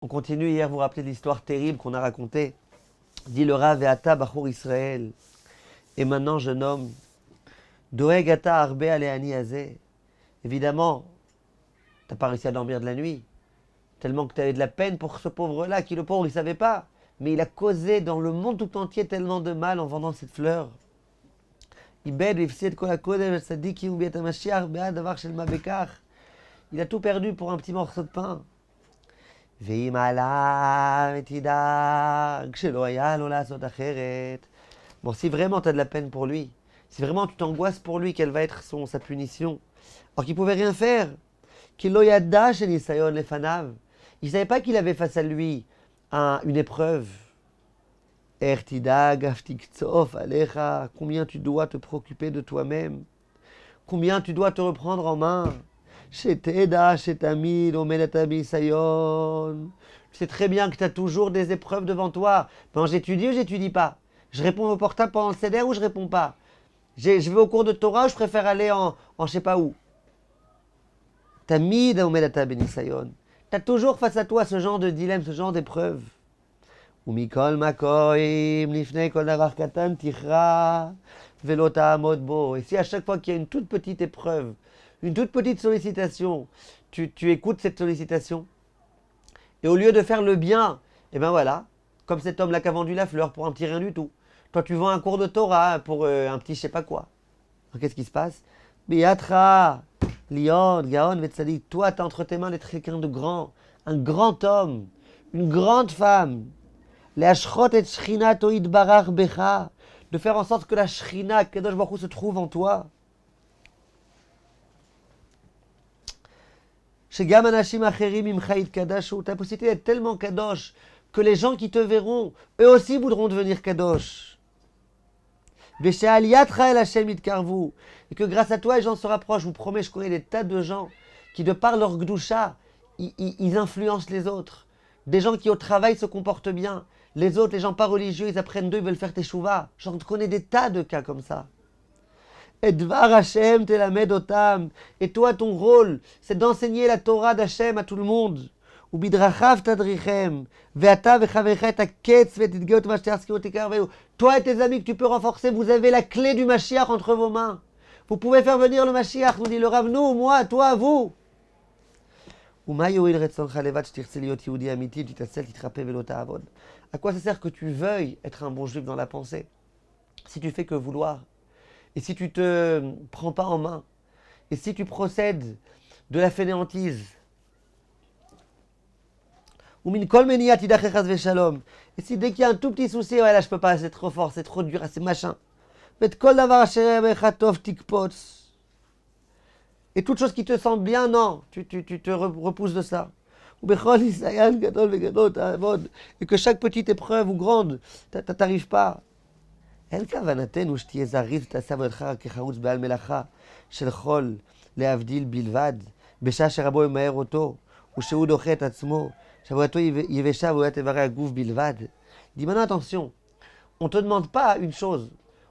On continue, hier vous rappelez l'histoire terrible qu'on a racontée. Dit le Rav Ve'ata Bachour Israël. Et maintenant, jeune homme, Doeg ata arbe aleani azeh. Évidemment, t'as pas réussi à dormir de la nuit. Tellement que tu avais de la peine pour ce pauvre-là, qui le pauvre, il savait pas. Mais il a causé dans le monde tout entier tellement de mal en vendant cette fleur. Il a tout perdu pour un petit morceau de pain. Bon, si vraiment tu as de la peine pour lui, si vraiment tu t'angoisses pour lui, quelle va être sa punition? Or qu'il ne pouvait rien faire. Il ne savait pas qu'il avait face à lui une épreuve. Combien tu dois te préoccuper de toi-même. Combien tu dois te reprendre en main. Tu sais très bien que tu as toujours des épreuves devant toi. Ben, j'étudie ou j'étudie pas? Je réponds au portable pendant le CDR ou je réponds pas? Je vais au cours de Torah ou je préfère aller en je sais pas où? Tu as toujours face à toi ce genre de dilemme, ce genre d'épreuve. Et si à chaque fois qu'il y a une toute petite épreuve, une toute petite sollicitation, tu écoutes cette sollicitation, et au lieu de faire le bien, et ben voilà, comme cet homme-là qui a vendu la fleur pour un petit rien du tout. Toi, tu vends un cours de Torah pour un petit je sais pas quoi. Alors, qu'est-ce qui se passe? Biatra, Lion, Gaon, Vetsadik, toi, tu as entre tes mains d'être quelqu'un de grand, un grand homme, une grande femme. De faire en sorte que la Shrina, Kadosh Baruch Hu, se trouve en toi. Ta possibilité d'être tellement Kadosh que les gens qui te verront, eux aussi voudront devenir Kadosh. Et que grâce à toi, les gens se rapprochent. Je vous promets, je connais des tas de gens qui, de par leur Gdusha, ils influencent les autres. Des gens qui au travail se comportent bien. Les autres, les gens pas religieux, ils apprennent d'eux, ils veulent faire teshuva. J'en connais des tas de cas comme ça. Et Dvar Hashem telamed otam. Et toi, ton rôle, c'est d'enseigner la Torah d'Hashem à tout le monde. Ubidrachav tadrichem. Ve'ata ve'chavecha et haketz ve'tidgeot v'ashterski otikarveu. Toi et tes amis que tu peux renforcer, vous avez la clé du Mashiach entre vos mains. Vous pouvez faire venir le Mashiach, nous dit le Rav, nous, moi, toi, vous. À quoi ça sert que tu veuilles être un bon juif dans la pensée si tu fais que vouloir? Et si tu te prends pas en main? Et si tu procèdes de la fainéantise? Et si dès qu'il y a un tout petit souci, ouais là je peux pas, c'est trop fort, c'est trop dur, c'est machin. Et toute chose qui te semble bien, non, tu te repousses de ça. Et que chaque petite épreuve ou grande, t'arrives pas. אין כוונתנו שתהיה זריז ותעשה עבודתך כחרוץ בעל מלאכה של חול להבדיל בלבד, בשעה שרבו ימהר אותו, ושהוא דוחה את עצמו, שעבודתו יבשה ועבודת איברי הגוף בלבד. Dis maintenant attention, on ne te demande pas une chose,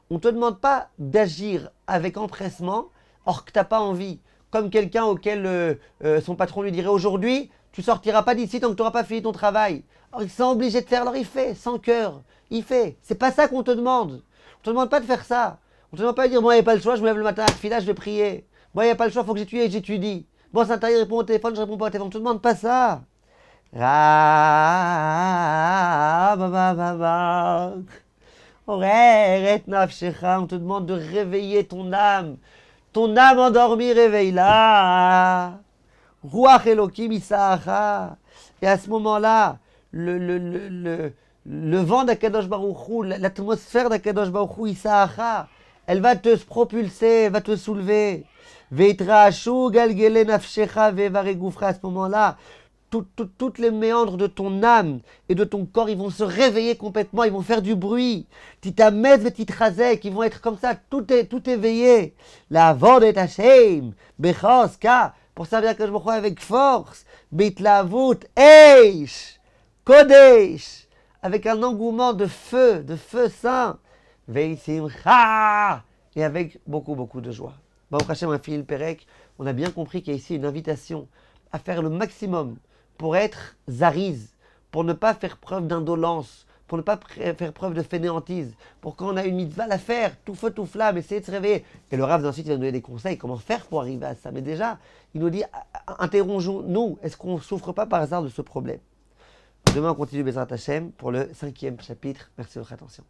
on ne te demande pas d'agir avec empressement, or que tu n'as pas envie, comme quelqu'un auquel son patron lui dirait aujourd'hui, tu sortiras pas d'ici tant que tu n'auras pas fini ton travail. Alors il sent obligé de faire, alors il fait, sans cœur, il fait. C'est pas ça qu'on te demande. On te demande pas de faire ça. On te demande pas de dire, moi, il n'y a pas le choix, je me lève le matin à la fila, je vais prier. Moi, il n'y a pas le choix, il faut que j'étudie et j'étudie. Bon, Saint-Taï répond au téléphone, je réponds pas au téléphone. On te demande pas ça. On te demande de réveiller ton âme. Ton âme endormie, réveille-la. Ruach Elokim Isaacha. Et à ce moment-là, le vent d'Akadosh Baruch Hu, l'atmosphère d'Akadosh Baruch Hu, Isaacha, elle va te propulser, elle va te soulever. Veitrashu galgele nafshecha ve'evare gufra. À ce moment-là, toutes les méandres de ton âme et de ton corps, ils vont se réveiller complètement, ils vont faire du bruit. Titamet vetitrazek, ils vont être comme ça, tout éveillé. La vodet Hashem, bechoska, pour servir Akadosh Baruch Hu avec force. Bitlavut eish, kodesh, avec un engouement de feu saint, Veisimcha, et avec beaucoup de joie. Baruch Hashem, on a fini le Pérec, on a bien compris qu'il y a ici une invitation à faire le maximum pour être zariz, pour ne pas faire preuve d'indolence, pour ne pas faire preuve de fainéantise, pour quand on a une mitzvah à faire, tout feu, tout flamme, essayer de se réveiller. Et le Rav ensuite il va nous donner des conseils, comment faire pour arriver à ça. Mais déjà, il nous dit, interrogeons-nous, est-ce qu'on ne souffre pas par hasard de ce problème? Demain, on continue Bezrat Hashem pour le 5e chapitre. Merci de votre attention.